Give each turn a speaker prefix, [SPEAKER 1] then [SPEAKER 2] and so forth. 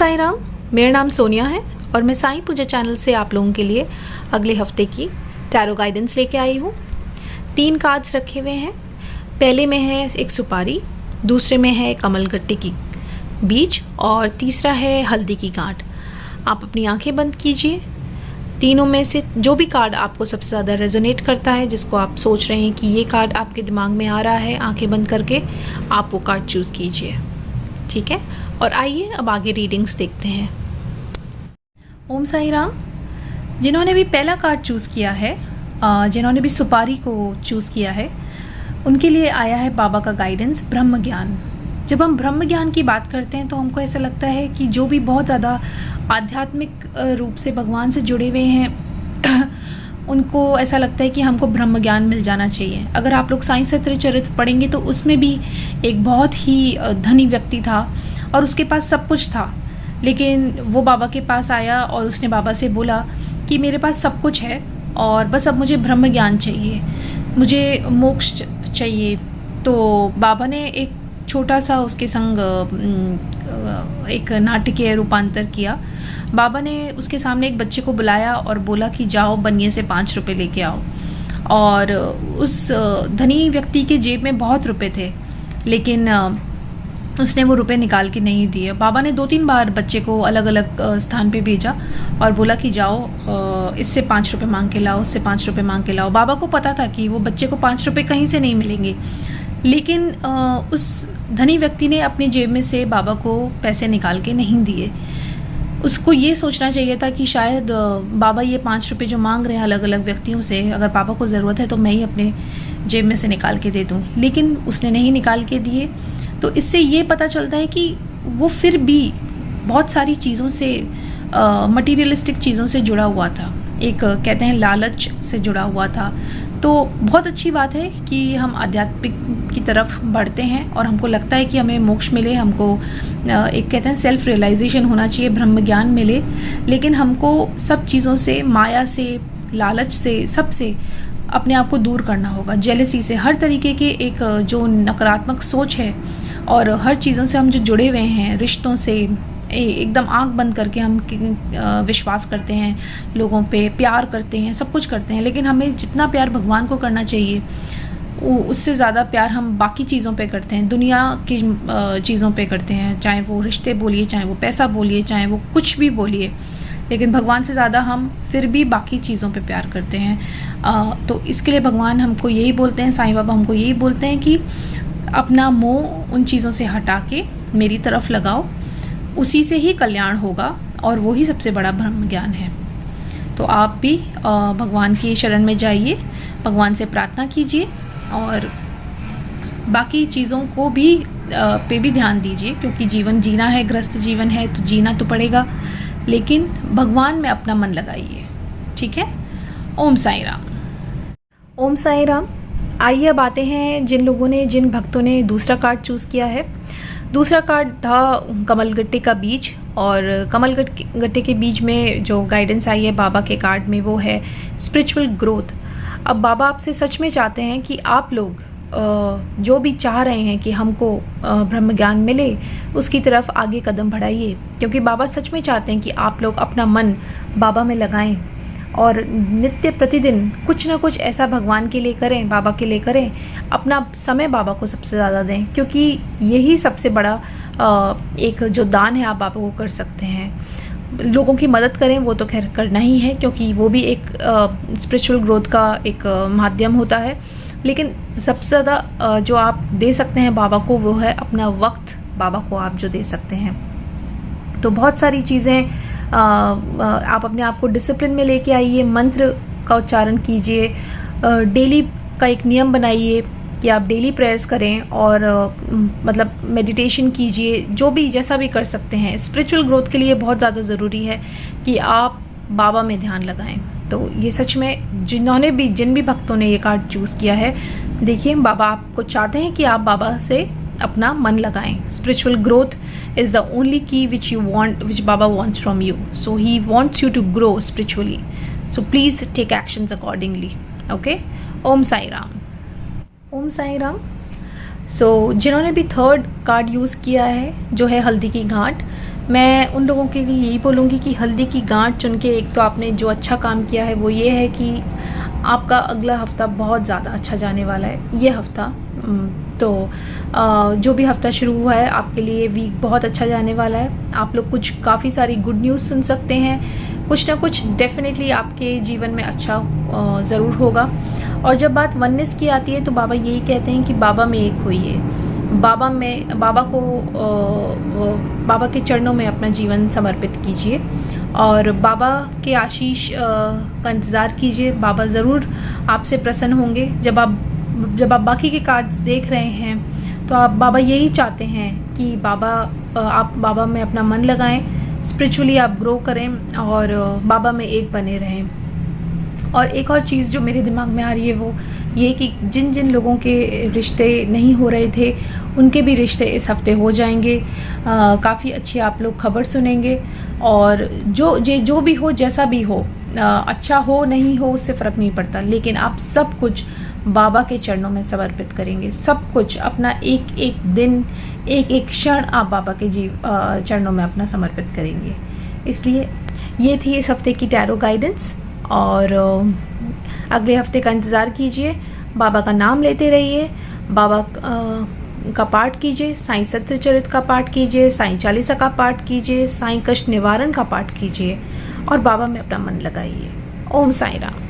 [SPEAKER 1] साई राम। मेरा नाम सोनिया है और मैं साईं पूजा चैनल से आप लोगों के लिए अगले हफ्ते की टैरो गाइडेंस लेके आई हूँ। 3 कार्ड्स रखे हुए हैं। पहले में है एक सुपारी, दूसरे में है कमलगट्टे की बीज और तीसरा है हल्दी की गांठ। आप अपनी आंखें बंद कीजिए। तीनों में से जो भी कार्ड आपको सबसे ज़्यादा रेजोनेट करता है, जिसको आप सोच रहे हैं कि ये कार्ड आपके दिमाग में आ रहा है, आंखें बंद करके आप वो कार्ड चूज़ कीजिए। ठीक है, और आइए अब आगे रीडिंग्स देखते हैं। ओम साई राम। जिन्होंने भी पहला कार्ड चूज़ किया है, जिन्होंने भी सुपारी को चूज़ किया है, उनके लिए आया है बाबा का गाइडेंस, ब्रह्म ज्ञान। जब हम ब्रह्म ज्ञान की बात करते हैं तो हमको ऐसा लगता है कि जो भी बहुत ज़्यादा आध्यात्मिक रूप से भगवान से जुड़े हुए हैं उनको ऐसा लगता है कि हमको ब्रह्म ज्ञान मिल जाना चाहिए। अगर आप लोग साईं सच्चरित्र पढ़ेंगे तो उसमें भी एक बहुत ही धनी व्यक्ति था और उसके पास सब कुछ था, लेकिन वो बाबा के पास आया और उसने बाबा से बोला कि मेरे पास सब कुछ है और बस अब मुझे ब्रह्म ज्ञान चाहिए, मुझे मोक्ष चाहिए। तो बाबा ने एक छोटा सा उसके संग एक नाटकीय रूपांतर किया। बाबा ने उसके सामने एक बच्चे को बुलाया और बोला कि जाओ बनिए से 5 रुपये लेके आओ। और उस धनी व्यक्ति के जेब में बहुत रुपए थे, लेकिन उसने वो रुपए निकाल के नहीं दिए। बाबा ने 2-3 बार बच्चे को अलग अलग स्थान पे भेजा और बोला कि जाओ इससे 5 रुपये मांग के लाओ, उससे 5 रुपये मांग के लाओ। बाबा को पता था कि वो बच्चे को 5 रुपये कहीं से नहीं मिलेंगे, लेकिन उस धनी व्यक्ति ने अपनी जेब में से बाबा को पैसे निकाल के नहीं दिए। उसको ये सोचना चाहिए था कि शायद बाबा ये 5 रुपये जो मांग रहे हैं अलग अलग व्यक्तियों से, अगर बाबा को ज़रूरत है तो मैं ही अपने जेब में से निकाल के दे दूँ, लेकिन उसने नहीं निकाल के दिए। तो इससे ये पता चलता है कि वो फिर भी बहुत सारी चीज़ों से, मटीरियलिस्टिक चीज़ों से जुड़ा हुआ था, एक कहते हैं लालच से जुड़ा हुआ था। तो बहुत अच्छी बात है कि हम आध्यात्मिक की तरफ बढ़ते हैं और हमको लगता है कि हमें मोक्ष मिले, हमको एक कहते हैं सेल्फ रियलाइजेशन होना चाहिए, ब्रह्म ज्ञान मिले, लेकिन हमको सब चीज़ों से, माया से, लालच से, सबसे अपने आप को दूर करना होगा। जेलसी से, हर तरीके के एक जो नकारात्मक सोच है और हर चीज़ों से हम जो जुड़े हुए हैं, रिश्तों से एकदम आंख बंद करके हम विश्वास करते हैं, लोगों पे प्यार करते हैं, सब कुछ करते हैं, लेकिन हमें जितना प्यार भगवान को करना चाहिए उससे ज़्यादा प्यार हम बाकी चीज़ों पे करते हैं, दुनिया की चीज़ों पे करते हैं, चाहे वो रिश्ते बोलिए, चाहे वो पैसा बोलिए, चाहे वो कुछ भी बोलिए, लेकिन भगवान से ज़्यादा हम फिर भी बाकी चीज़ों पे प्यार करते हैं। तो इसके लिए भगवान हमको यही बोलते हैं, साईं बाबा हमको यही बोलते हैं कि अपना मोह उन चीज़ों से हटा के मेरी तरफ लगाओ, उसी से ही कल्याण होगा और वही सबसे बड़ा ब्रह्म ज्ञान है। तो आप भी भगवान की शरण में जाइए, भगवान से प्रार्थना कीजिए और बाकी चीज़ों को भी पे भी ध्यान दीजिए, क्योंकि जीवन जीना है, ग्रस्त जीवन है तो जीना तो पड़ेगा, लेकिन भगवान में अपना मन लगाइए। ठीक है। ओम साई राम। ओम साई राम। आइए अब आते हैं जिन भक्तों ने दूसरा कार्ड चूज़ किया है। दूसरा कार्ड था कमलगट्टे का बीज, और कमलगट्टे के बीज में जो गाइडेंस आई है बाबा के कार्ड में वो है स्पिरिचुअल ग्रोथ। अब बाबा आपसे सच में चाहते हैं कि आप लोग जो भी चाह रहे हैं कि हमको ब्रह्म ज्ञान मिले, उसकी तरफ आगे कदम बढ़ाइए, क्योंकि बाबा सच में चाहते हैं कि आप लोग अपना मन बाबा में लगाएं और नित्य प्रतिदिन कुछ ना कुछ ऐसा भगवान के लिए करें, बाबा के लिए करें, अपना समय बाबा को सबसे ज़्यादा दें, क्योंकि यही सबसे बड़ा एक जो दान है आप बाबा को कर सकते हैं। लोगों की मदद करें, वो तो खैर करना ही है, क्योंकि वो भी एक स्पिरिचुअल ग्रोथ का एक माध्यम होता है, लेकिन सबसे ज़्यादा जो आप दे सकते हैं बाबा को वो है अपना वक्त बाबा को आप जो दे सकते हैं। तो बहुत सारी चीज़ें आप अपने आप को डिसिप्लिन में लेके आइए, मंत्र का उच्चारण कीजिए, डेली का एक नियम बनाइए कि आप डेली प्रेयर्स करें और मतलब मेडिटेशन कीजिए, जो भी जैसा भी कर सकते हैं। स्पिरिचुअल ग्रोथ के लिए बहुत ज़्यादा ज़रूरी है कि आप बाबा में ध्यान लगाएं। तो ये सच में जिन भी भक्तों ने ये कार्ड चूज़ किया है, देखिए बाबा आपको चाहते हैं कि आप बाबा से अपना मन लगाएं। Spiritual growth is the only key which Baba wants from you, so he wants you to grow spiritually, so please take actions accordingly. Okay. Om Sai Ram. Om Sai Ram. So जिन्होंने भी थर्ड कार्ड यूज़ किया है जो है हल्दी की गांठ, मैं उन लोगों के लिए यही बोलूँगी कि हल्दी की गांठ चुन के एक तो आपने जो अच्छा काम किया है वो ये है कि आपका अगला हफ्ता बहुत ज़्यादा अच्छा जाने वाला है। ये हफ्ता तो जो भी हफ्ता शुरू हुआ है आपके लिए वीक बहुत अच्छा जाने वाला है। आप लोग कुछ काफ़ी सारी गुड न्यूज़ सुन सकते हैं, कुछ ना कुछ डेफिनेटली आपके जीवन में अच्छा ज़रूर होगा। और जब बात वननेस की आती है तो बाबा यही कहते हैं कि बाबा में एक होइए, बाबा के चरणों में अपना जीवन समर्पित कीजिए और बाबा के आशीष का इंतज़ार कीजिए। बाबा ज़रूर आपसे प्रसन्न होंगे। जब आप बाकी के कार्ड्स देख रहे हैं तो आप बाबा यही चाहते हैं कि आप बाबा में अपना मन लगाएं, स्पिरिचुअली आप ग्रो करें और बाबा में एक बने रहें। और एक और चीज़ जो मेरे दिमाग में आ रही है वो ये कि जिन जिन लोगों के रिश्ते नहीं हो रहे थे उनके भी रिश्ते इस हफ्ते हो जाएंगे। काफ़ी अच्छी आप लोग खबर सुनेंगे और जो भी हो, जैसा भी हो, अच्छा हो नहीं हो उससे फ़र्क नहीं पड़ता, लेकिन आप सब कुछ बाबा के चरणों में समर्पित करेंगे। सब कुछ, अपना एक एक दिन, एक एक क्षण आप बाबा के चरणों में अपना समर्पित करेंगे। इसलिए ये थी इस हफ्ते की टैरो गाइडेंस और अगले हफ्ते का इंतज़ार कीजिए। बाबा का नाम लेते रहिए, बाबा का पाठ कीजिए, साईं सत्यचरित का पाठ कीजिए, साईं चालीसा का पाठ कीजिए, साईं कष्ट निवारण का पाठ कीजिए और बाबा में अपना मन लगाइए। ओम साईं राम।